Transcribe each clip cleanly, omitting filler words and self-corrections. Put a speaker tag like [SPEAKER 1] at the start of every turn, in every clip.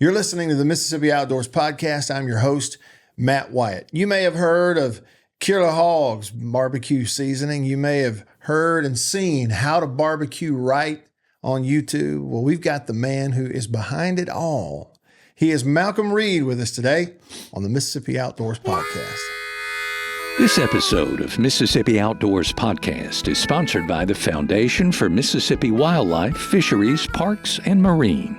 [SPEAKER 1] You're listening to the Mississippi Outdoors Podcast. I'm your host, Matt Wyatt. You may have heard of Killer Hogs barbecue seasoning. You may have heard and seen how to barbecue right on YouTube. Well, we've got the man who is behind it all. He is Malcolm Reed with us today on the Mississippi Outdoors Podcast.
[SPEAKER 2] This episode of Mississippi Outdoors Podcast is sponsored by the Foundation for Mississippi Wildlife, Fisheries, Parks, and Marine.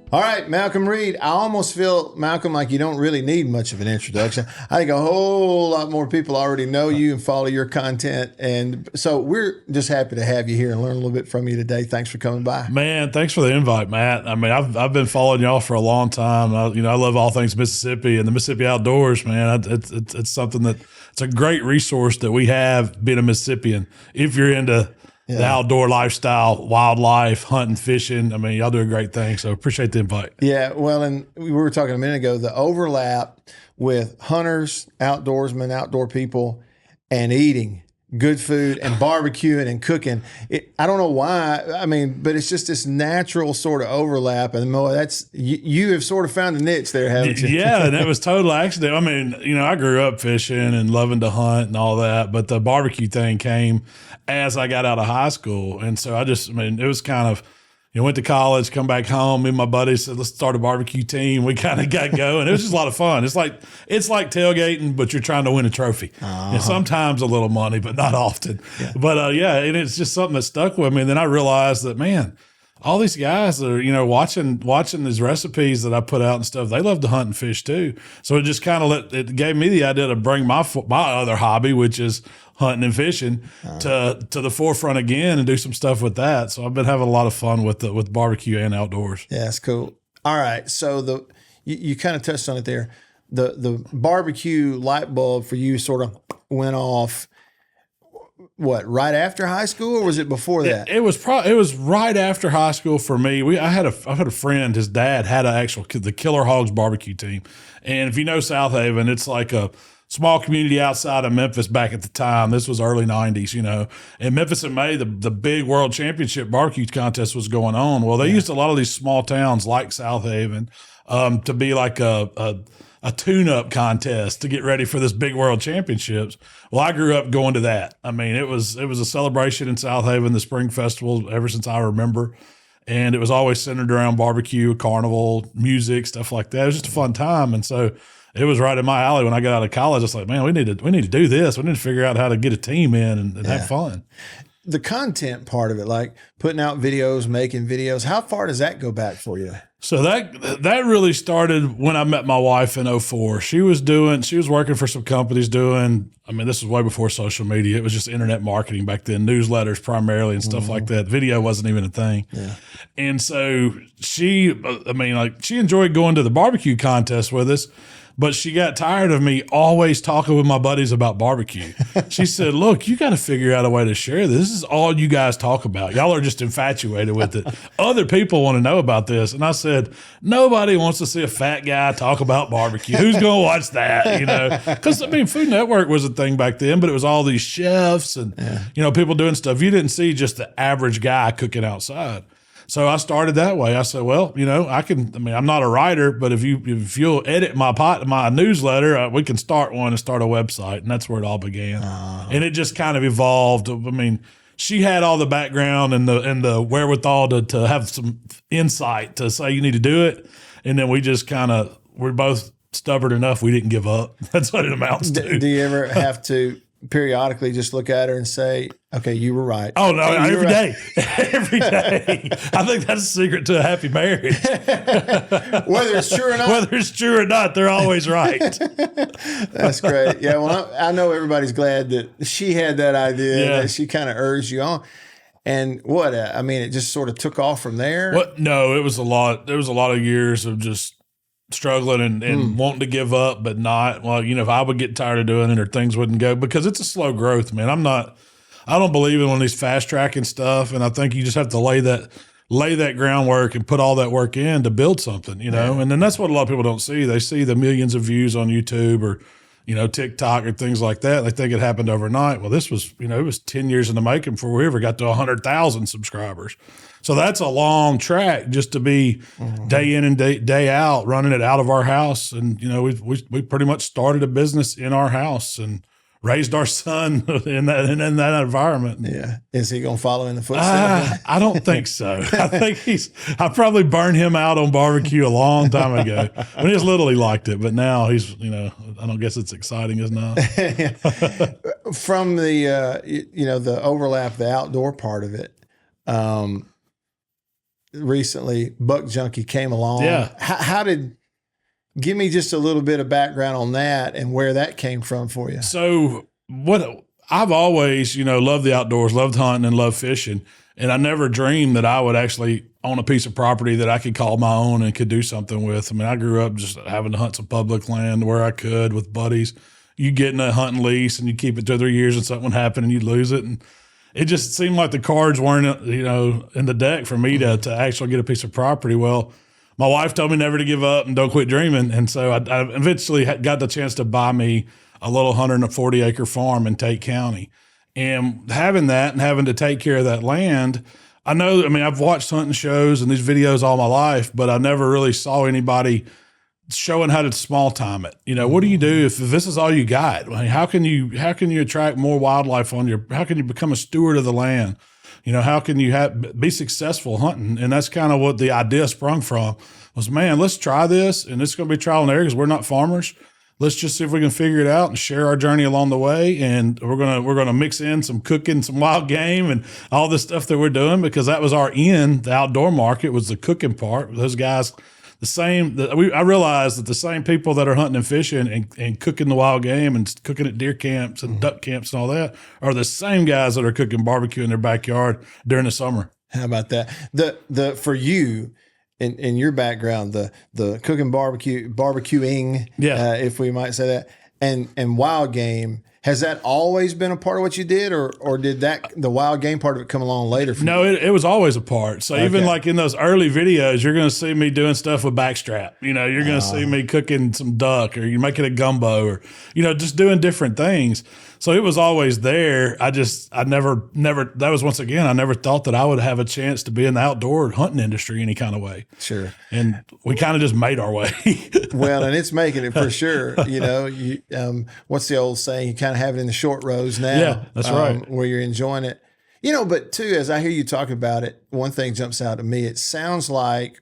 [SPEAKER 1] All right, Malcolm Reed. I almost feel, Malcolm, like you don't really need much of an introduction. I think a whole lot more people already know you and follow your content. And so we're just happy to have you here and learn a little bit from you today. Thanks for coming by.
[SPEAKER 3] Man, thanks for the invite, Matt. I mean, I've been following y'all for a long time. I love all things Mississippi and the Mississippi Outdoors, man. It's something that it's a great resource that we have being a Mississippian. If you're into the outdoor lifestyle, wildlife, hunting, fishing. I mean, y'all do a great thing. So appreciate the invite.
[SPEAKER 1] Yeah. Well, and we were talking a minute ago, the overlap with hunters, outdoorsmen, outdoor people, and eating good food and barbecuing and cooking. I don't know why. I mean, but it's just this natural sort of overlap. And that's, you have sort of found a niche there, haven't you?
[SPEAKER 3] Yeah. And it was total accident. I mean, I grew up fishing and loving to hunt and all that, but the barbecue thing came as I got out of high school. And so it was kind of, went to college, come back home. Me and my buddies said, let's start a barbecue team. We kind of got going. It was just a lot of fun. It's like tailgating, but you're trying to win a trophy. And sometimes a little money, but not often. Yeah. But and it's just something that stuck with me. And then I realized that, man, all these guys that are, watching these recipes that I put out and stuff, they love to hunt and fish too. So it just kind of it gave me the idea to bring my other hobby, which is hunting and fishing, to the forefront again and do some stuff with that. So I've been having a lot of fun with barbecue and outdoors.
[SPEAKER 1] Yeah, that's cool. All right. So you kind of touched on it there. The barbecue light bulb for you sort of went off, what, right after high school, or was it before that?
[SPEAKER 3] It was right after high school for me. I had a friend, his dad had the Killer Hogs barbecue team. And if you know Southaven, it's like a small community outside of Memphis back at the time. This was early 90s, In Memphis in May, the big world championship barbecue contest was going on. Well, they used a lot of these small towns like Southaven to be like a tune-up contest to get ready for this big world championships. Well, I grew up going to that. I mean, it was a celebration in Southaven, the spring festival, ever since I remember. And it was always centered around barbecue, carnival, music, stuff like that. It was just a fun time. And so it was right in my alley when I got out of college. It's like, man, we need to do this. We need to figure out how to get a team in and have fun.
[SPEAKER 1] The content part of it, like putting out videos, making videos, how far does that go back for you?
[SPEAKER 3] So that really started when I met my wife in 2004. She was working for some companies this was way before social media. It was just internet marketing back then, newsletters primarily and stuff like that. Video wasn't even a thing. Yeah. And so she enjoyed going to the barbecue contest with us, but she got tired of me always talking with my buddies about barbecue. She said, look, you got to figure out a way to share this. This is all you guys talk about. Y'all are just infatuated with it. Other people want to know about this. And I said, nobody wants to see a fat guy talk about barbecue. Who's going to watch that? Because, Food Network was a thing back then, but it was all these chefs and, people doing stuff. You didn't see just the average guy cooking outside. So I started that way. I said, well, I'm not a writer, but if you'll edit my newsletter, we can start one and start a website. And that's where it all began. And it just kind of evolved. She had all the background and the wherewithal to have some insight to say you need to do it. And then we just we're both stubborn enough. We didn't give up. That's what it amounts to.
[SPEAKER 1] Do you ever have to periodically just look at her and say, okay, you were right?
[SPEAKER 3] Oh, no, every day. Every day. I think that's the secret to a happy marriage.
[SPEAKER 1] Whether it's true or not.
[SPEAKER 3] They're always right.
[SPEAKER 1] That's great. Yeah, well, I know everybody's glad that she had that idea, that she kind of urged you on. And it just sort of took off from there?
[SPEAKER 3] No, it was a lot. There was a lot of years of just struggling and wanting to give up, but not. Well, if I would get tired of doing it or things wouldn't go, because it's a slow growth, man. I don't believe in one of these fast tracking stuff. And I think you just have to lay that groundwork and put all that work in to build something, And then that's what a lot of people don't see. They see the millions of views on YouTube or, TikTok or things like that. They think it happened overnight. Well, this was, it was 10 years in the making before we ever got to 100,000 subscribers. So that's a long track just to be day in and day out running it out of our house. And, we pretty much started a business in our house and raised our son in that environment.
[SPEAKER 1] Yeah. Is he going to follow in the footsteps?
[SPEAKER 3] I don't think so. I probably burned him out on barbecue a long time ago. When he was little, he liked it, but now he's, I don't guess it's exciting as now.
[SPEAKER 1] From the, the overlap, the outdoor part of it, recently Buck Junkie came along.
[SPEAKER 3] Yeah.
[SPEAKER 1] Give me just a little bit of background on that and where that came from for you.
[SPEAKER 3] So what I've always, loved the outdoors, loved hunting and loved fishing. And I never dreamed that I would actually own a piece of property that I could call my own and could do something with. I mean, I grew up just having to hunt some public land where I could with buddies. You get in a hunting lease and you keep it 2 or 3 years and something would happen and you'd lose it. And it just seemed like the cards weren't, in the deck for me to actually get a piece of property. Well, my wife told me never to give up and don't quit dreaming. And so I eventually got the chance to buy me a little 140-acre farm in Tate County. And having that and having to take care of that land, I've watched hunting shows and these videos all my life, but I never really saw anybody showing how to small time it. What do you do if this is all you got? How can you attract more wildlife how can you become a steward of the land? How can you be successful hunting? And that's kind of what the idea sprung from was, man, let's try this. And it's going to be trial and error because we're not farmers. Let's just see if we can figure it out and share our journey along the way. And we're going to mix in some cooking, some wild game and all this stuff that we're doing, because that was our end. The outdoor market was the cooking part. Those guys, I realized that the same people that are hunting and fishing and cooking the wild game and cooking at deer camps and duck camps and all that are the same guys that are cooking barbecue in their backyard during the summer.
[SPEAKER 1] How about that? For you in your background, the cooking barbecuing, if we might say that, and wild game, has that always been a part of what you did, or did the wild game part of it come along later?
[SPEAKER 3] No, it was always a part. So even like in those early videos, you're going to see me doing stuff with backstrap. You're going to see me cooking some duck, or you're making a gumbo, or just doing different things. So it was always there. I never. That was, once again, I never thought that I would have a chance to be in the outdoor hunting industry any kind of way.
[SPEAKER 1] Sure.
[SPEAKER 3] And we kind of just made our way.
[SPEAKER 1] Well, and it's making it for sure. What's the old saying? You kind of have it in the short rows now.
[SPEAKER 3] Yeah, that's right.
[SPEAKER 1] Where you're enjoying it. But two, as I hear you talk about it, one thing jumps out to me. It sounds like,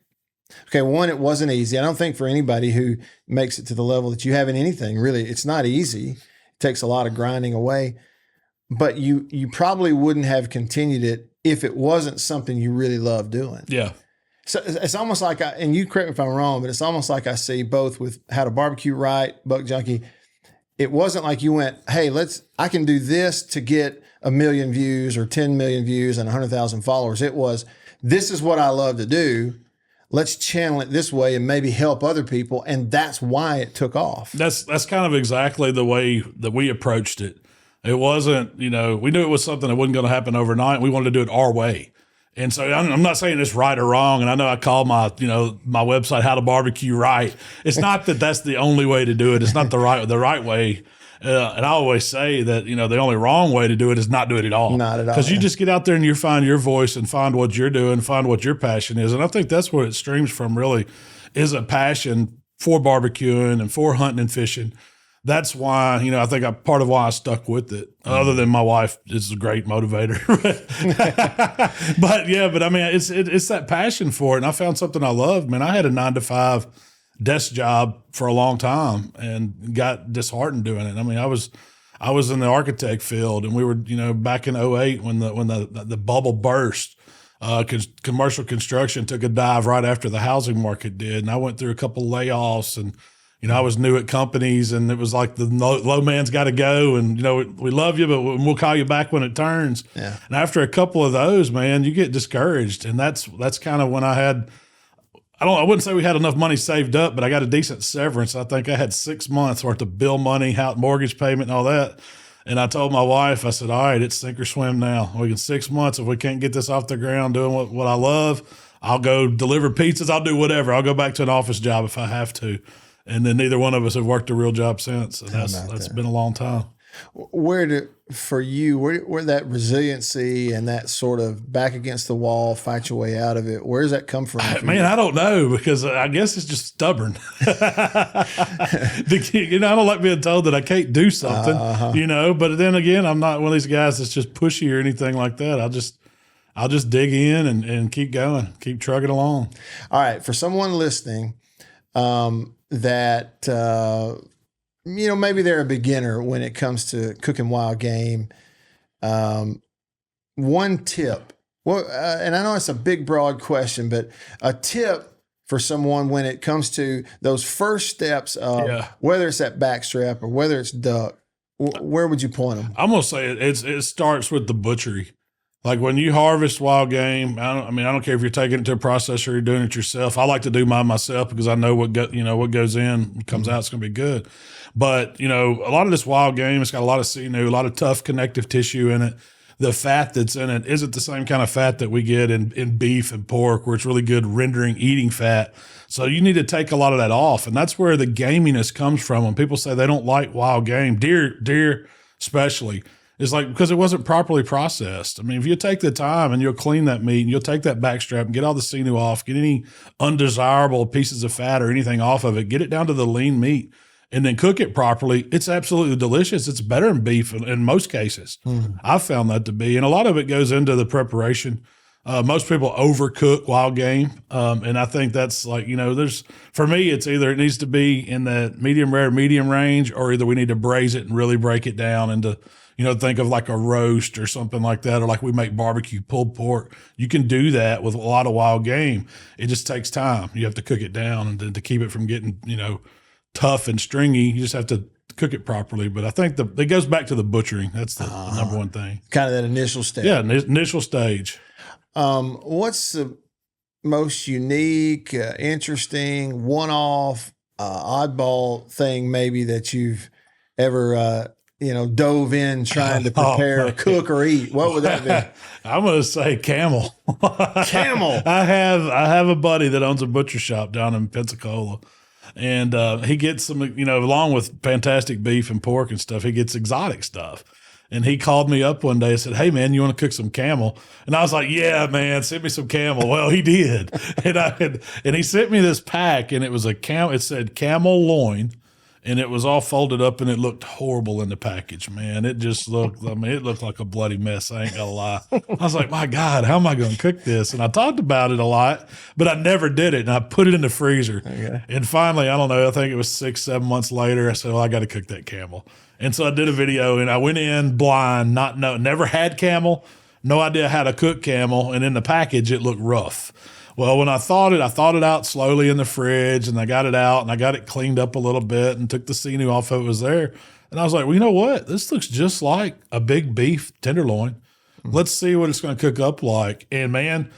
[SPEAKER 1] okay, one, it wasn't easy. I don't think for anybody who makes it to the level that you have in anything, really, it's not easy. Takes a lot of grinding away, but you probably wouldn't have continued it if it wasn't something you really love doing.
[SPEAKER 3] Yeah.
[SPEAKER 1] So it's almost like and you correct me if I'm wrong, but it's almost like I see both with How to Barbecue Right, Buck Junkie. It wasn't like you went, hey, I can do this to get 1 million views or 10 million views and 100,000 followers. It was, this is what I love to do. Let's channel it this way and maybe help other people. And that's why it took off.
[SPEAKER 3] That's kind of exactly the way that we approached it. It wasn't, we knew it was something that wasn't going to happen overnight. We wanted to do it our way. And so I'm not saying it's right or wrong. And I know I call my website, How to Barbecue Right. It's not that that's the only way to do it. It's not the right way. And I always say that, the only wrong way to do it is not do it at all.
[SPEAKER 1] Not at all.
[SPEAKER 3] Because you just get out there and you find your voice and find what you're doing, find what your passion is. And I think that's where it streams from, really, is a passion for barbecuing and for hunting and fishing. That's why, I think part of why I stuck with it, other than my wife is a great motivator. but I mean, it's that passion for it. And I found something I love. Man, I had a 9-to-5 desk job for a long time and got disheartened doing it. I mean, I was in the architect field, and we were, back in 2008 when the bubble burst, commercial construction took a dive right after the housing market did. And I went through a couple layoffs, and, I was new at companies, and it was like the low man's got to go, and, we love you, but we'll call you back when it turns.
[SPEAKER 1] Yeah.
[SPEAKER 3] And after a couple of those, man, you get discouraged. And that's kind of when I wouldn't say we had enough money saved up, but I got a decent severance. I think I had 6 months worth of bill money, mortgage payment, and all that. And I told my wife, I said, all right, it's sink or swim now. We can 6 months. If we can't get this off the ground doing what I love, I'll go deliver pizzas. I'll do whatever. I'll go back to an office job if I have to. And then neither one of us have worked a real job since. And that's been a long time.
[SPEAKER 1] Where that resiliency and that sort of back against the wall, fight your way out of it, where does that come from?
[SPEAKER 3] Man, I don't know, because I guess it's just stubborn. I don't like being told that I can't do something, but then again, I'm not one of these guys that's just pushy or anything like that. I'll just dig in and keep going, keep trucking along.
[SPEAKER 1] All right. For someone listening, that, maybe they're a beginner when it comes to cooking wild game. One tip, and I know it's a big, broad question, but a tip for someone when it comes to those first steps of whether it's that backstrap or whether it's duck, where would you point them?
[SPEAKER 3] I'm going to say it starts with the butchery. Like when you harvest wild game, I don't care if you're taking it to a processor or you're doing it yourself. I like to do mine myself because I know what goes in, comes out, it's going to be good. But, a lot of this wild game, it's got a lot of sinew, a lot of tough connective tissue in it. The fat that's in it isn't the same kind of fat that we get in beef and pork, where it's really good rendering, eating fat. So you need to take a lot of that off. And that's where the gaminess comes from. When people say they don't like wild game, deer especially, it's like because it wasn't properly processed. I mean, if you take the time and you'll clean that meat and you'll take that backstrap and get all the sinew off, get any undesirable pieces of fat or anything off of it, get it down to the lean meat, and then cook it properly, it's absolutely delicious. It's better than beef in most cases. I've found that to be. And a lot of it goes into the preparation. Most people overcook wild game. And I think that's like, for me, it's either it needs to be in the medium rare, medium range, or either we need to braise it and really break it down into, think of like a roast or something like that, or like we make barbecue pulled pork. You can do that with a lot of wild game. It just takes time. You have to cook it down, and then to keep it from getting, tough and stringy, you just have to cook it properly. But I think it goes back to the butchering. That's the number one thing.
[SPEAKER 1] Kind of that initial stage.
[SPEAKER 3] Yeah, initial stage.
[SPEAKER 1] What's the most unique, interesting, one-off, oddball thing maybe that you've ever, dove in trying to prepare, cook, or eat? What would that be?
[SPEAKER 3] I'm going to say camel.
[SPEAKER 1] Camel.
[SPEAKER 3] I have a buddy that owns a butcher shop down in Pensacola. And he gets some, along with fantastic beef and pork and stuff, he gets exotic stuff. And he called me up one day and said, "Hey, man, you want to cook some camel?" And I was like, "Yeah, man, send me some camel." Well, he did. And he sent me this pack, and it was it said camel loin. And it was all folded up, and it looked horrible in the package, man. It just looked, it looked like a bloody mess. I ain't gonna lie. I was like, my God, how am I going to cook this? And I talked about it a lot, but I never did it. And I put it in the freezer. Okay. And finally, I don't know, I think it was 6-7 months later, I said, well, I got to cook that camel. And so I did a video, and I went in blind, never had camel, no idea how to cook camel. And in the package, it looked rough. Well, when I thawed it out slowly in the fridge, and I got it out, and I got it cleaned up a little bit and took the sinew off of it was there. And I was like, well, you know what? This looks just like a big beef tenderloin. Let's see what it's going to cook up like. And man,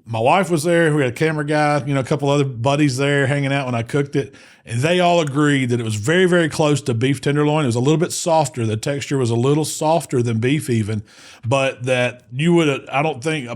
[SPEAKER 3] my wife was there. We had a camera guy, a couple other buddies there hanging out when I cooked it. And they all agreed that it was very, very close to beef tenderloin. It was a little bit softer. The texture was a little softer than beef even, but that I don't think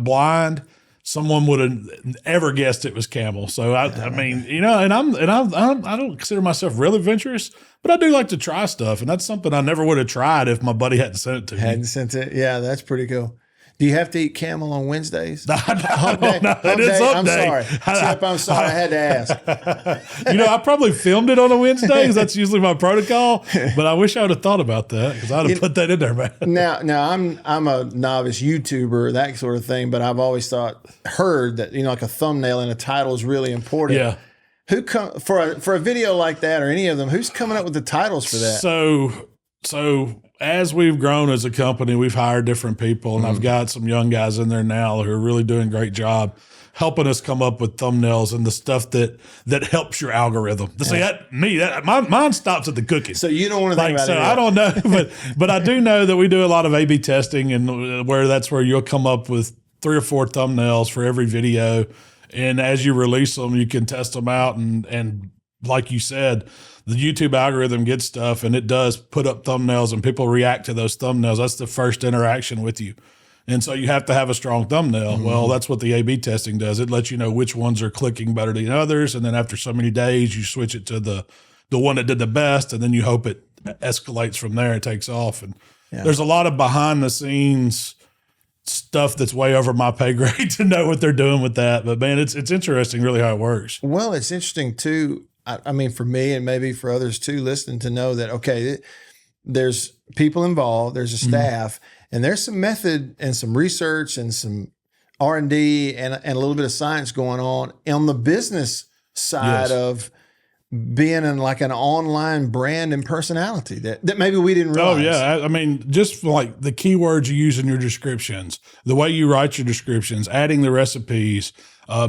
[SPEAKER 3] someone would have ever guessed it was camel. So I mean, and I don't consider myself real adventurous, but I do like to try stuff, and that's something I never would have tried if my buddy hadn't sent it to me.
[SPEAKER 1] Hadn't sent it, yeah, that's pretty cool. Do you have to eat camel on Wednesdays?
[SPEAKER 3] No, it is
[SPEAKER 1] I'm sorry. Chip, I'm sorry. I had to ask.
[SPEAKER 3] I probably filmed it on a Wednesday because that's usually my protocol. But I wish I would have thought about that because I'd have put that in there, man.
[SPEAKER 1] Now I'm a novice YouTuber, that sort of thing. But I've always heard that like a thumbnail and a title is really important.
[SPEAKER 3] Yeah.
[SPEAKER 1] Who for a video like that or any of them? Who's coming up with the titles for that?
[SPEAKER 3] So as we've grown as a company, we've hired different people, and I've got some young guys in there now who are really doing a great job helping us come up with thumbnails and the stuff that helps your algorithm. See, mine stops at the cooking.
[SPEAKER 1] So you don't want to think about it.
[SPEAKER 3] I don't know, but I do know that we do a lot of A/B testing, and that's where you'll come up with 3 or 4 thumbnails for every video. And as you release them, you can test them out. And like you said, the YouTube algorithm gets stuff, and it does put up thumbnails, and people react to those thumbnails. That's the first interaction with you. And so you have to have a strong thumbnail. Mm-hmm. Well, that's what the A/B testing does. It lets you know which ones are clicking better than others. And then after so many days, you switch it to the the one that did the best, and then you hope it escalates from there and takes off. And there's a lot of behind the scenes stuff that's way over my pay grade to know what they're doing with that. But man, it's interesting really how it works.
[SPEAKER 1] Well, it's interesting too. I mean, for me and maybe for others too, listening to know that, okay, there's people involved, there's a staff, and there's some method and some research and some R&D and a little bit of science going on the business side of being in like an online brand and personality that maybe we didn't realize.
[SPEAKER 3] Oh yeah. I mean, just like the keywords you use in your descriptions, the way you write your descriptions, adding the recipes,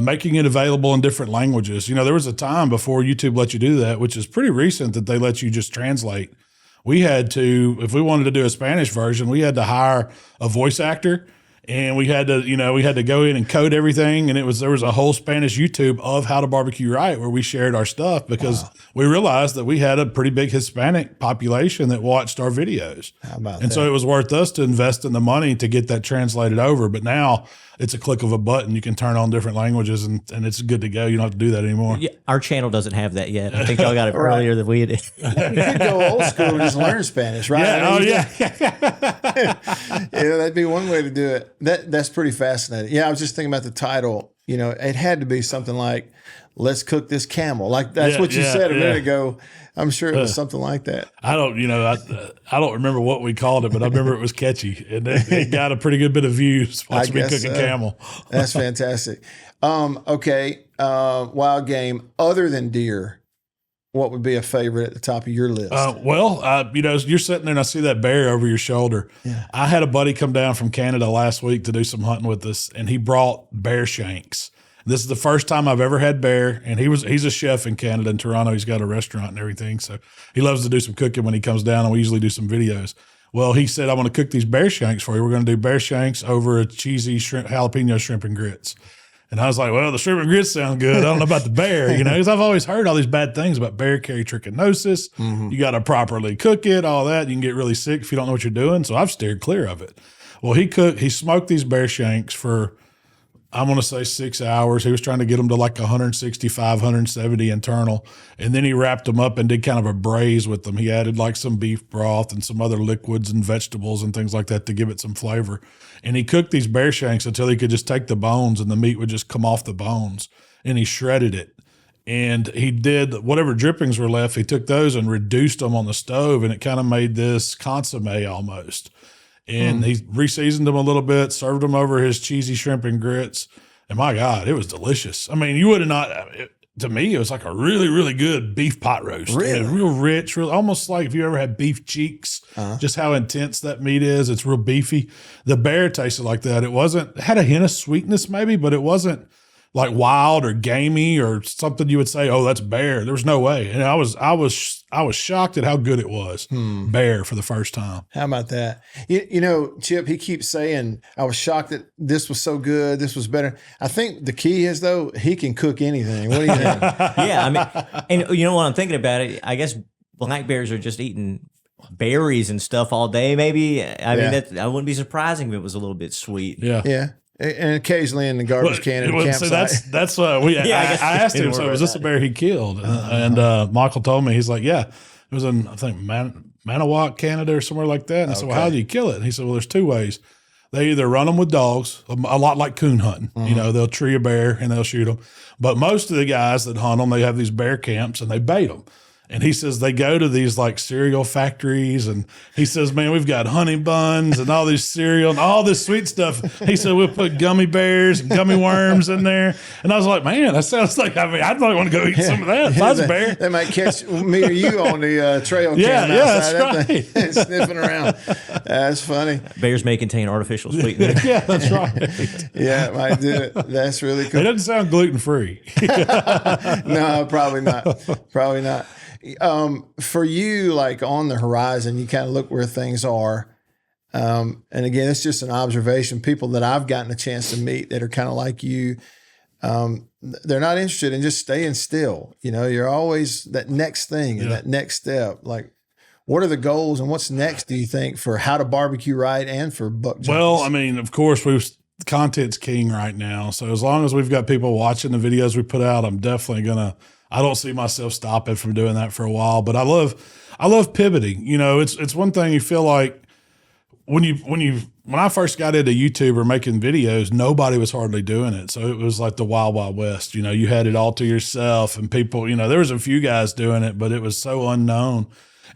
[SPEAKER 3] making it available in different languages. You know, there was a time before YouTube let you do that, which is pretty recent, that they let you just translate. We had to, if we wanted to do a Spanish version, we had to hire a voice actor. And we had to go in and code everything. And there was a whole Spanish YouTube of How to Barbecue Right, where we shared our stuff because we realized that we had a pretty big Hispanic population that watched our videos.
[SPEAKER 1] How about
[SPEAKER 3] and
[SPEAKER 1] that?
[SPEAKER 3] so it was worth us to invest in the money to get that translated over. But now it's a click of a button. You can turn on different languages and it's good to go. You don't have to do that anymore.
[SPEAKER 4] Yeah, our channel doesn't have that yet. I think y'all got it earlier than we did.
[SPEAKER 1] You could go old school and just learn Spanish, right?
[SPEAKER 3] Yeah,
[SPEAKER 1] Yeah, that'd be one way to do it. That's pretty fascinating. Yeah, I was just thinking about the title. You know, it had to be something like, "Let's cook this camel." Like that's what you said a minute ago. I'm sure it was something like that.
[SPEAKER 3] I don't remember what we called it, but I remember it was catchy, and it got a pretty good bit of views watching me cooking camel.
[SPEAKER 1] That's fantastic. Okay, wild game other than deer. What would be a favorite at the top of your list?
[SPEAKER 3] You're sitting there and I see that bear over your shoulder. Yeah. I had a buddy come down from Canada last week to do some hunting with us, and he brought bear shanks. This is the first time I've ever had bear, and he's a chef in Canada, in Toronto. He's got a restaurant and everything, so he loves to do some cooking when he comes down, and we usually do some videos. Well, he said, "I want to cook these bear shanks for you. We're going to do bear shanks over a cheesy jalapeno shrimp and grits." And I was like, well, the shrimp and grits sound good. I don't know about the bear, because I've always heard all these bad things about bear carry trichinosis. Mm-hmm. You got to properly cook it, all that. You can get really sick if you don't know what you're doing. So I've steered clear of it. Well, he smoked these bear shanks for, I'm going to say 6 hours. He was trying to get them to like 165, 170 internal. And then he wrapped them up and did kind of a braise with them. He added like some beef broth and some other liquids and vegetables and things like that to give it some flavor. And he cooked these bear shanks until he could just take the bones and the meat would just come off the bones. And he shredded it. And he did whatever drippings were left. He took those and reduced them on the stove, and it kind of made this consomme almost. And he re-seasoned them a little bit, served them over his cheesy shrimp and grits. And my God, it was delicious. I mean, you would have not, to me, it was like a really, really good beef pot roast.
[SPEAKER 1] Really?
[SPEAKER 3] Real rich, almost like if you ever had beef cheeks, just how intense that meat is. It's real beefy. The bear tasted like that. It had a hint of sweetness maybe, but it wasn't like wild or gamey or something you would say, oh, that's bear. There was no way. And I was shocked at how good it was. Bear for the first time.
[SPEAKER 1] How about that? Chip, he keeps saying, I was shocked that this was so good. This was better. I think the key is, though, he can cook anything. What do you think?
[SPEAKER 4] Yeah. I mean, and you know what I'm thinking about it? I guess black bears are just eating berries and stuff all day, maybe. I mean, I wouldn't be surprising if it was a little bit sweet.
[SPEAKER 3] Yeah.
[SPEAKER 1] Yeah. And occasionally in the garbage can at the campsite.
[SPEAKER 3] So that's I asked him, so was this a bear he killed? And Michael told me, he's like, yeah, it was in, I think, Manawak, Canada or somewhere like that. And I said, well, how do you kill it? And he said, well, there's two ways. They either run them with dogs, a lot like coon hunting. They'll tree a bear and they'll shoot them. But most of the guys that hunt them, they have these bear camps and they bait them. And he says they go to these like cereal factories, and he says, man, we've got honey buns and all this cereal and all this sweet stuff. He said, we'll put gummy bears and gummy worms in there. And I was like, man, that sounds like, I'd probably want to go eat some of that if I was a bear.
[SPEAKER 1] They might catch me or you on the trail cam outside. That's right. Sniffing around. That's funny.
[SPEAKER 4] Bears may contain artificial sweetener.
[SPEAKER 3] Yeah, that's right.
[SPEAKER 1] Yeah, it might do it. That's really cool.
[SPEAKER 3] It doesn't sound gluten-free.
[SPEAKER 1] No, probably not. Probably not. For you, like on the horizon, you kind of look where things are. And again, it's just an observation. People that I've gotten a chance to meet that are kind of like you, they're not interested in just staying still. You're always that next thing and that next step. Like, what are the goals and what's next, do you think, for How to Barbecue Right and for Buck Junkie?
[SPEAKER 3] Well, I mean, of course, content's king right now. So as long as we've got people watching the videos we put out, I'm definitely going to I don't see myself stopping from doing that for a while, but I love pivoting. You know, it's one thing you feel like when I first got into YouTube or making videos, nobody was hardly doing it. So it was like the wild, wild west. You know, you had it all to yourself, and people, you know, there was a few guys doing it, but it was so unknown.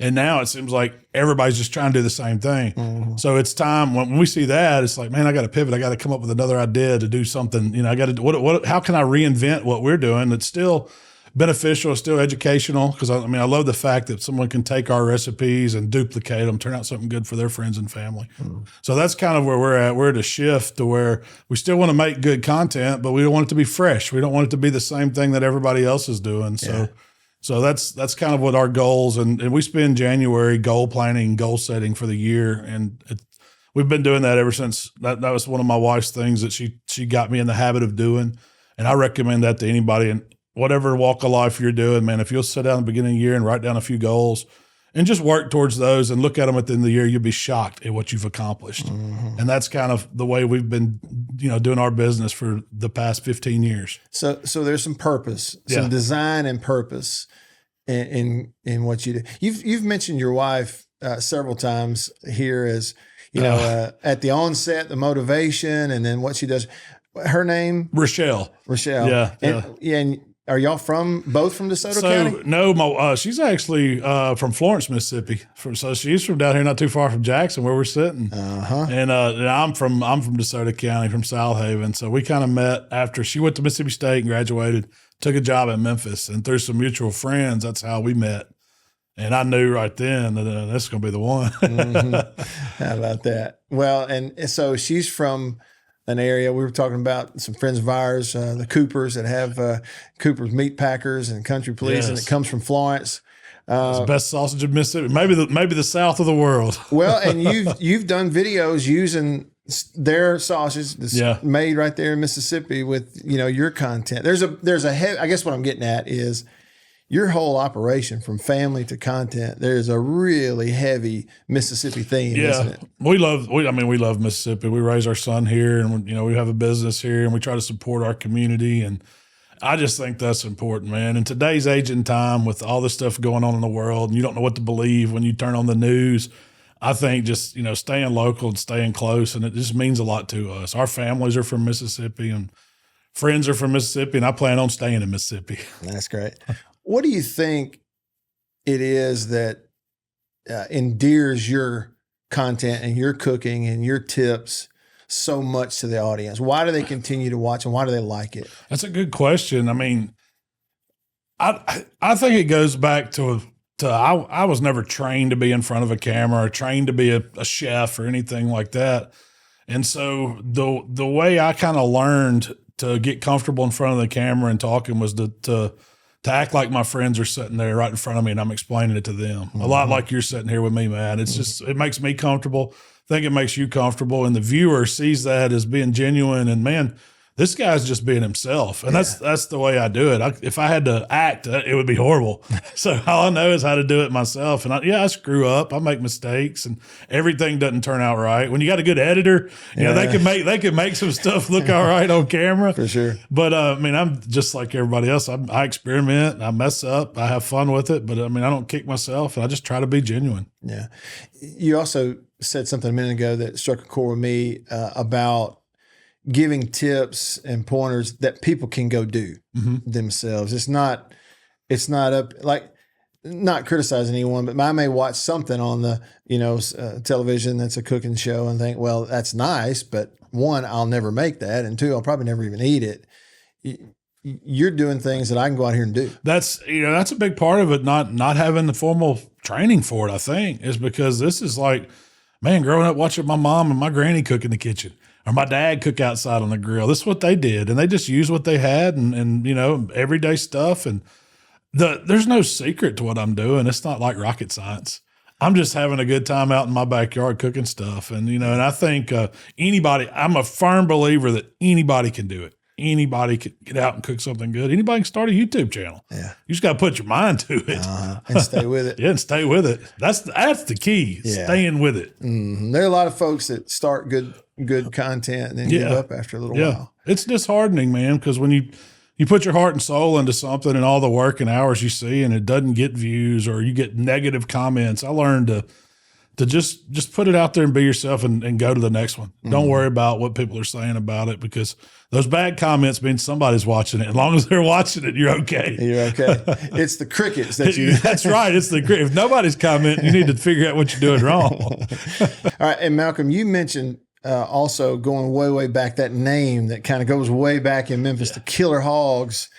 [SPEAKER 3] And now it seems like everybody's just trying to do the same thing. Mm-hmm. So it's time when we see that, it's like, man, I got to pivot. I got to come up with another idea to do something. You know, I got to, how can I reinvent what we're doing that's still beneficial, still educational? Because I love the fact that someone can take our recipes and duplicate them, turn out something good for their friends and family. Mm-hmm. So that's kind of where we're at. We're at a shift to where we still want to make good content, but we don't want it to be fresh. We don't want it to be the same thing that everybody else is doing. So that's kind of what our goals, and we spend January goal planning, goal setting for the year. And we've been doing that ever since that was one of my wife's things that she got me in the habit of doing. And I recommend that to anybody in whatever walk of life you're doing, man. If you'll sit down at the beginning of the year and write down a few goals and just work towards those and look at them at the end of the year, you'll be shocked at what you've accomplished. Mm-hmm. And that's kind of the way we've been, you know, doing our business for the past 15 years.
[SPEAKER 1] So there's some purpose, some design and purpose in what you do. You've mentioned your wife several times here as, you know, at the onset, the motivation, and then what she does. Her name?
[SPEAKER 3] Rochelle.
[SPEAKER 1] Yeah. And are y'all both from DeSoto County?
[SPEAKER 3] No, she's actually from Florence, Mississippi. So she's from down here, not too far from Jackson, where we're sitting. Uh-huh. And I'm from DeSoto County, from Southaven. So we kind of met after she went to Mississippi State and graduated, took a job in Memphis, and through some mutual friends, that's how we met. And I knew right then that this is going to be the one.
[SPEAKER 1] Mm-hmm. How about that? Well, and so she's from an area. We were talking about some friends of ours, the Coopers that have Cooper's Meatpackers and Country Police, and it comes from Florence.
[SPEAKER 3] It's the best sausage in Mississippi, maybe the South of the world.
[SPEAKER 1] Well, and you've done videos using their sausage that's made right there in Mississippi with, you know, your content. There's a I guess what I'm getting at is your whole operation from family to content. There's a really heavy Mississippi theme, isn't it?
[SPEAKER 3] We love Mississippi. We raise our son here, and, you know, we have a business here, and we try to support our community. And I just think that's important, man. In today's age and time, with all this stuff going on in the world, and you don't know what to believe when you turn on the news, I think just, you know, staying local and staying close, and it just means a lot to us. Our families are from Mississippi, and friends are from Mississippi, and I plan on staying in Mississippi.
[SPEAKER 1] That's great. What do you think it is that endears your content and your cooking and your tips so much to the audience? Why do they continue to watch, and why do they like it?
[SPEAKER 3] That's a good question. I mean, I think it goes back to I was never trained to be in front of a camera or trained to be a chef or anything like that. And so the way I kind of learned to get comfortable in front of the camera and talking was to act like my friends are sitting there right in front of me and I'm explaining it to them. Mm-hmm. A lot like you're sitting here with me, man. It's just, it makes me comfortable. I think it makes you comfortable, and the viewer sees that as being genuine, and, man, this guy's just being himself. And that's the way I do it. If I had to act, it would be horrible. So all I know is how to do it myself. And I screw up. I make mistakes, and everything doesn't turn out right. When you got a good editor, you know, they can make some stuff look all right on camera.
[SPEAKER 1] For sure.
[SPEAKER 3] But I mean, I'm just like everybody else. I experiment, I mess up, I have fun with it. But I mean, I don't kick myself, and I just try to be genuine. Yeah.
[SPEAKER 1] You also said something a minute ago that struck a chord with me about giving tips and pointers that people can go do themselves. It's not up, like, not criticizing anyone, but I may watch something on the, you know, television that's a cooking show and think, well, that's nice, but one, I'll never make that, and two, I'll probably never even eat it. You're doing things that I can go out here and do.
[SPEAKER 3] That's a big part of it. Not having the formal training for it, I think, is because this is like, man, growing up watching my mom and my granny cook in the kitchen, or my dad cook outside on the grill. This is what they did. And they just used what they had and you know, everyday stuff. And there's no secret to what I'm doing. It's not like rocket science. I'm just having a good time out in my backyard cooking stuff. And, you know, and I think I'm a firm believer that anybody can do it. Anybody can get out and cook something good. Anybody can start a YouTube channel. Yeah. You just got to put your mind to it.
[SPEAKER 1] And stay with it.
[SPEAKER 3] And stay with it. That's the key, staying with it.
[SPEAKER 1] Mm-hmm. There are a lot of folks that start good content and then give up after a little while.
[SPEAKER 3] It's disheartening, man, because when you you put your heart and soul into something and all the work and hours you see, and it doesn't get views or you get negative comments. I learned to just put it out there and be yourself and go to the next one. Mm-hmm. Don't worry about what people are saying about it, because those bad comments mean somebody's watching it. As long as they're watching it, you're okay.
[SPEAKER 1] You're okay. It's the crickets that you.
[SPEAKER 3] That's right. It's the if nobody's commenting, you need to figure out what you're doing wrong.
[SPEAKER 1] All right, and Malcolm, you mentioned also going way back, that name that kind of goes way back in Memphis, the Killer Hogs.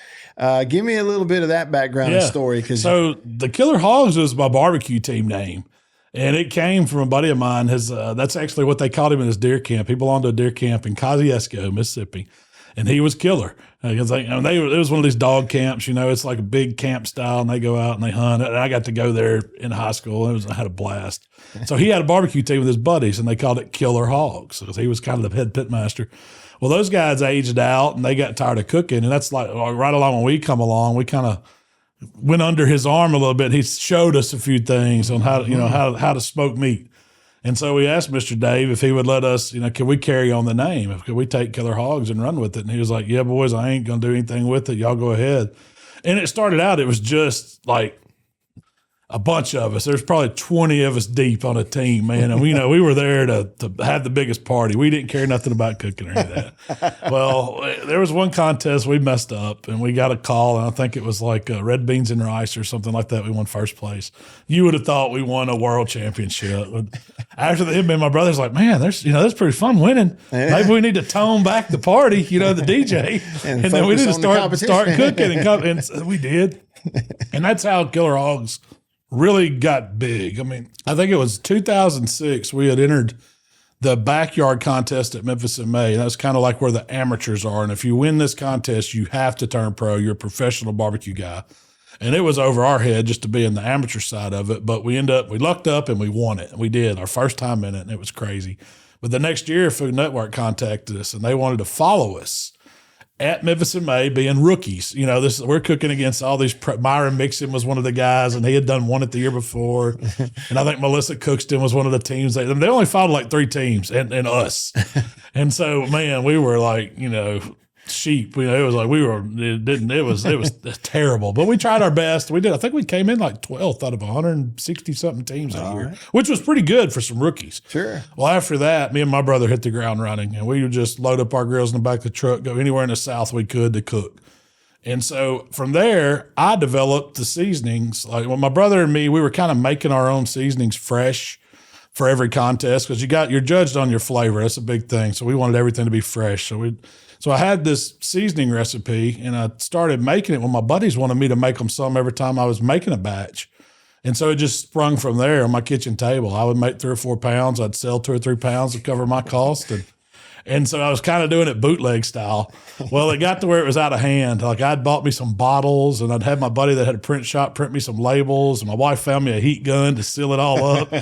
[SPEAKER 1] Give me a little bit of that background and story.
[SPEAKER 3] So the Killer Hogs was my barbecue team name. And it came from a buddy of mine. That's actually what they called him in his deer camp. He belonged to a deer camp in Kosciuszko, Mississippi, and he was Killer. Because it was one of these dog camps. It's like a big camp style, and they go out and they hunt. And I got to go there in high school. I had a blast. So he had a barbecue team with his buddies, and they called it Killer Hogs because he was kind of the head pit master. Well, those guys aged out, and they got tired of cooking, and that's like right along when we come along, we kind of went under his arm a little bit. He showed us a few things on how to smoke meat. And so we asked Mr. Dave if he would let us, can we carry on the name? Could we take Killer Hogs and run with it? And he was like, yeah, boys, I ain't going to do anything with it. Y'all go ahead. And it started out, it was just like a bunch of us. There's probably 20 of us deep on a team, man. And we were there to have the biggest party. We didn't care nothing about cooking or any of that. Well, there was one contest we messed up, and we got a call, and I think it was like red beans and rice or something like that. We won first place. You would have thought we won a world championship. After me and my brother's like, man, that's pretty fun winning. Yeah. Maybe we need to tone back the party, the DJ, and then we need to start cooking and we did. And that's how Killer Hogs really got big. I mean, I think it was 2006. We had entered the backyard contest at Memphis in May. That's kind of like where the amateurs are. And if you win this contest, you have to turn pro. You're a professional barbecue guy. And it was over our head just to be in the amateur side of it. But we lucked up and we won it. We did our first time in it, and it was crazy. But the next year, Food Network contacted us, and they wanted to follow us at Memphis in May, being rookies. We're cooking against all these. Myron Mixon was one of the guys, and he had done one the year before. And I think Melissa Cookston was one of the teams. They only followed like 3 teams and us. And so, man, we were like, sheep. It was like it was terrible. But we tried our best. We did. I think we came in like 12th out of 160 something teams that year, which was pretty good for some rookies.
[SPEAKER 1] Sure.
[SPEAKER 3] Well, after that, me and my brother hit the ground running, and we would just load up our grills in the back of the truck, go anywhere in the South we could to cook. And so from there, I developed the seasonings. Like when my brother and me, we were kind of making our own seasonings fresh for every contest, because you're judged on your flavor. That's a big thing. So we wanted everything to be fresh. So I had this seasoning recipe, and I started making it when my buddies wanted me to make them some every time I was making a batch. And so it just sprung from there on my kitchen table. I would make 3 or 4 pounds. I'd sell 2 or 3 pounds to cover my cost. And so I was kind of doing it bootleg style. Well, it got to where it was out of hand. Like I'd bought me some bottles, and I'd had my buddy that had a print shop print me some labels, and my wife found me a heat gun to seal it all up.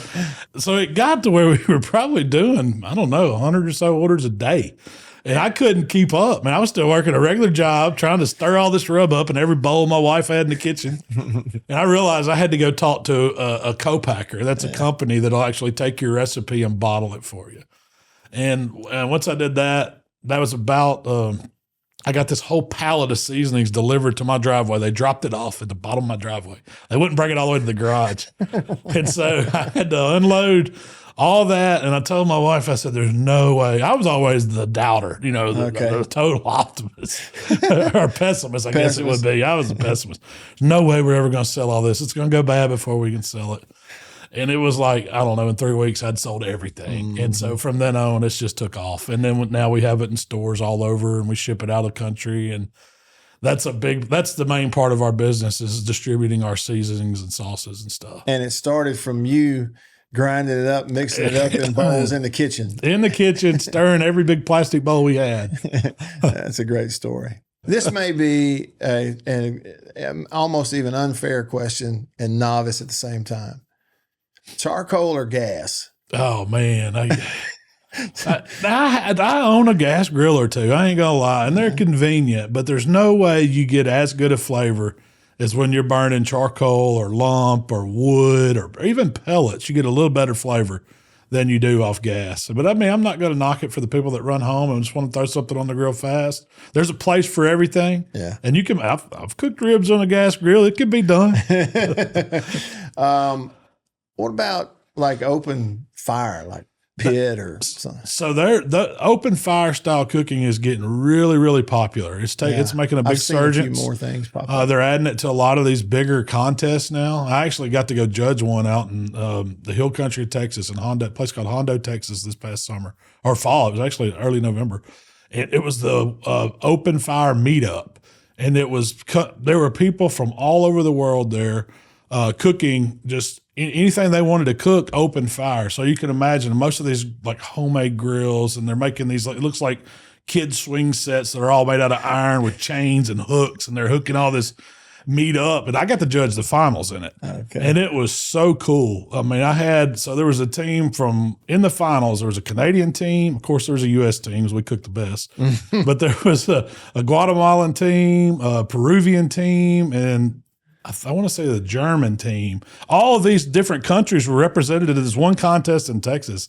[SPEAKER 3] So it got to where we were probably doing, 100 or so orders a day. And I couldn't keep up, man. I was still working a regular job, trying to stir all this rub up in every bowl my wife had in the kitchen. And I realized I had to go talk to a co-packer. That's a company that'll actually take your recipe and bottle it for you. And once I did that, that was about, I got this whole pallet of seasonings delivered to my driveway. They dropped it off at the bottom of my driveway. They wouldn't bring it all the way to the garage. And so I had to unload all that. And I told my wife, I said, there's no way. I was always the doubter, the total optimist or pessimist, I guess it would be. I was a pessimist. There's no way we're ever going to sell all this. It's going to go bad before we can sell it. And it was like, I don't know, in 3 weeks, I'd sold everything. Mm-hmm. And so from then on, it's just took off. And then now we have it in stores all over, and we ship it out of the country. And that's the main part of our business, is distributing our seasonings and sauces and stuff.
[SPEAKER 1] And it started from you grinding it up, mixing it up in bowls in the kitchen.
[SPEAKER 3] In the kitchen, stirring every big plastic bowl we had.
[SPEAKER 1] That's a great story. This may be an almost even unfair question and novice at the same time. Charcoal or gas?
[SPEAKER 3] Oh, man. I own a gas grill or two. I ain't going to lie. And they're convenient, but there's no way you get as good a flavor as when you're burning charcoal or lump or wood or even pellets. You get a little better flavor than you do off gas. But I mean, I'm not going to knock it for the people that run home and just want to throw something on the grill fast. There's a place for everything.
[SPEAKER 1] Yeah.
[SPEAKER 3] And you can, I've cooked ribs on a gas grill. It can be done.
[SPEAKER 1] What about like open fire, like pit or something?
[SPEAKER 3] So the open fire style cooking is getting really, really popular. It's making a big surge.
[SPEAKER 1] A few more things pop up.
[SPEAKER 3] They're adding it to a lot of these bigger contests now. I actually got to go judge one out in the hill country of Texas in a place called Hondo, Texas this past summer or fall. It was actually early November. It was the open fire meetup, and there were people from all over the world there cooking just anything they wanted to cook open fire. So you can imagine most of these like homemade grills, and they're making these, it looks like kids swing sets that are all made out of iron with chains and hooks, and they're hooking all this meat up. And I got to judge the finals in it.
[SPEAKER 1] Okay.
[SPEAKER 3] And it was so cool. I mean, there was a team in the finals, there was a Canadian team. Of course, there was a U.S. team because we cooked the best. But there was a Guatemalan team, a Peruvian team, and I want to say the German team. All of these different countries were represented in this one contest in Texas.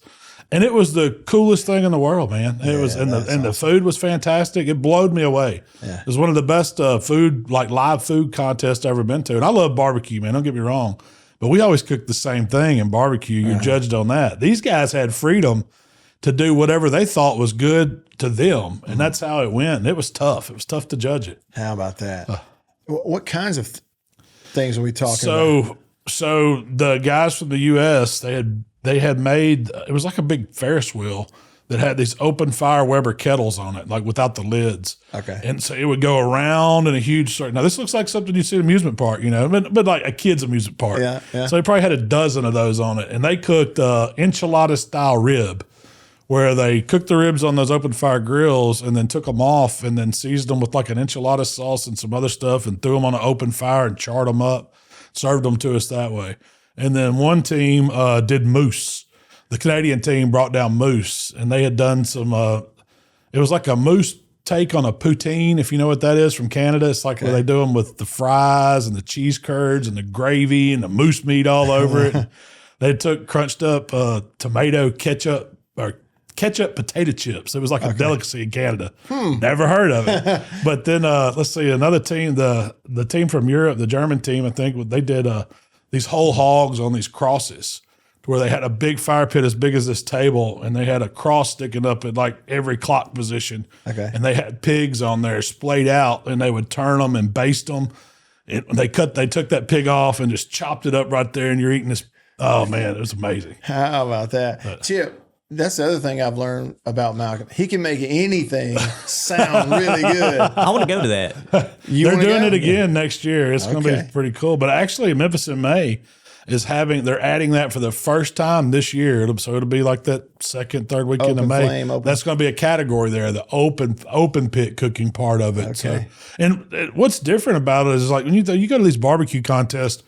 [SPEAKER 3] And it was the coolest thing in the world, man. It was, and the food was fantastic. It blowed me away. Yeah. It was one of the best live food contests I've ever been to. And I love barbecue, man. Don't get me wrong. But we always cooked the same thing in barbecue. You're judged on that. These guys had freedom to do whatever they thought was good to them. And that's how it went. And it was tough. It was tough to judge it.
[SPEAKER 1] How about that? What kinds of things are we talking about?
[SPEAKER 3] So the guys from the U.S., they had made, it was like a big Ferris wheel that had these open fire Weber kettles on it, like without the lids. Okay. And so it would go around in a huge circle. Now this looks like something you see at an amusement park, but like a kid's amusement park. Yeah. So they probably had a dozen of those on it. And they cooked enchilada style rib, where they cooked the ribs on those open fire grills and then took them off and then seasoned them with like an enchilada sauce and some other stuff and threw them on an open fire and charred them up, served them to us that way. And then one team did moose. The Canadian team brought down moose, and they had done some, it was like a moose take on a poutine, if you know what that is, from Canada. It's like where they do them with the fries and the cheese curds and the gravy and the moose meat all over it. They crunched up tomato ketchup potato chips. It was like a delicacy in Canada. Never heard of it. But then let's see, another team, the team from Europe, the German team, I think they did these whole hogs on these crosses, where they had a big fire pit as big as this table, and they had a cross sticking up at like every clock position. Okay. And they had pigs on there splayed out, and they would turn them and baste them. And they took that pig off and just chopped it up right there, and you're eating this. Oh man, it was amazing.
[SPEAKER 1] How about that? Chip, that's the other thing I've learned about Malcolm. He can make anything sound really good.
[SPEAKER 4] I want to go to that.
[SPEAKER 3] They're doing it again next year. It's going to be pretty cool. But actually, Memphis in May they're adding that for the first time this year. So it'll be like that second, third weekend of May. That's going to be a category there, the open pit cooking part of it. Okay. So, and what's different about it is like when you go to these barbecue contests,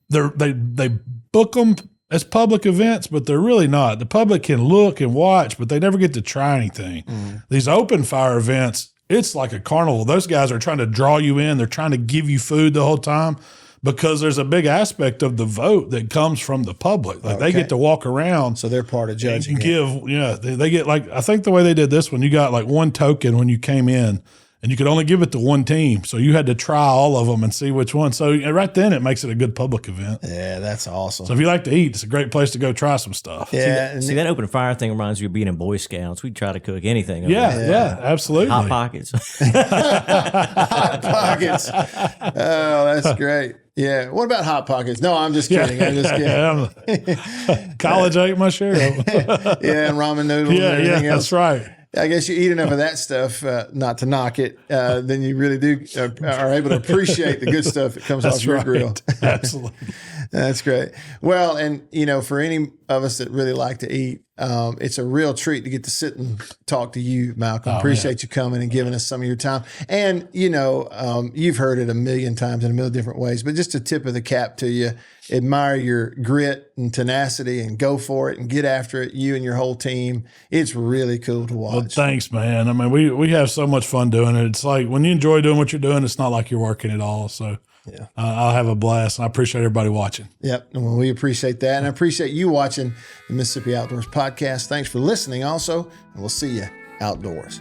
[SPEAKER 3] they book them as public events, but they're really not. The public can look and watch, but they never get to try anything. These open fire events, it's like a carnival. Those guys are trying to draw you in. They're trying to give you food the whole time, because there's a big aspect of the vote that comes from the public. Like they get to walk around.
[SPEAKER 1] So they're part of judging.
[SPEAKER 3] They get like, I think the way they did this one, you got like one token when you came in, and you could only give it to one team. So you had to try all of them and see which one. So right then it makes it a good public event.
[SPEAKER 1] Yeah, that's awesome.
[SPEAKER 3] So if you like to eat, it's a great place to go try some stuff.
[SPEAKER 1] Yeah.
[SPEAKER 4] See that open fire thing reminds me of being in Boy Scouts. We'd try to cook anything.
[SPEAKER 3] Yeah, absolutely.
[SPEAKER 4] Hot Pockets.
[SPEAKER 1] Hot Pockets. Oh, that's great. Yeah. What about Hot Pockets? No, I'm just kidding. I'm just kidding.
[SPEAKER 3] College ate my share of them.
[SPEAKER 1] And ramen noodles and everything else.
[SPEAKER 3] That's right.
[SPEAKER 1] I guess you eat enough of that stuff, not to knock it, then you really do are able to appreciate the good stuff that comes off your grill.
[SPEAKER 3] Absolutely.
[SPEAKER 1] That's great. Well, and, for any of us that really like to eat, it's a real treat to get to sit and talk to you, Malcolm. Appreciate you coming and giving us some of your time. And, you've heard it a million times in a million different ways, but just a tip of the cap to you. Admire your grit and tenacity and go for it and get after it, you and your whole team. It's really cool to watch.
[SPEAKER 3] Well, thanks, man. I mean, we have so much fun doing it. It's like when you enjoy doing what you're doing, it's not like you're working at all. So
[SPEAKER 1] Yeah.
[SPEAKER 3] I'll have a blast. And I appreciate everybody watching.
[SPEAKER 1] Yep. And we appreciate that. And I appreciate you watching the Mississippi Outdoors podcast. Thanks for listening also. And we'll see you outdoors.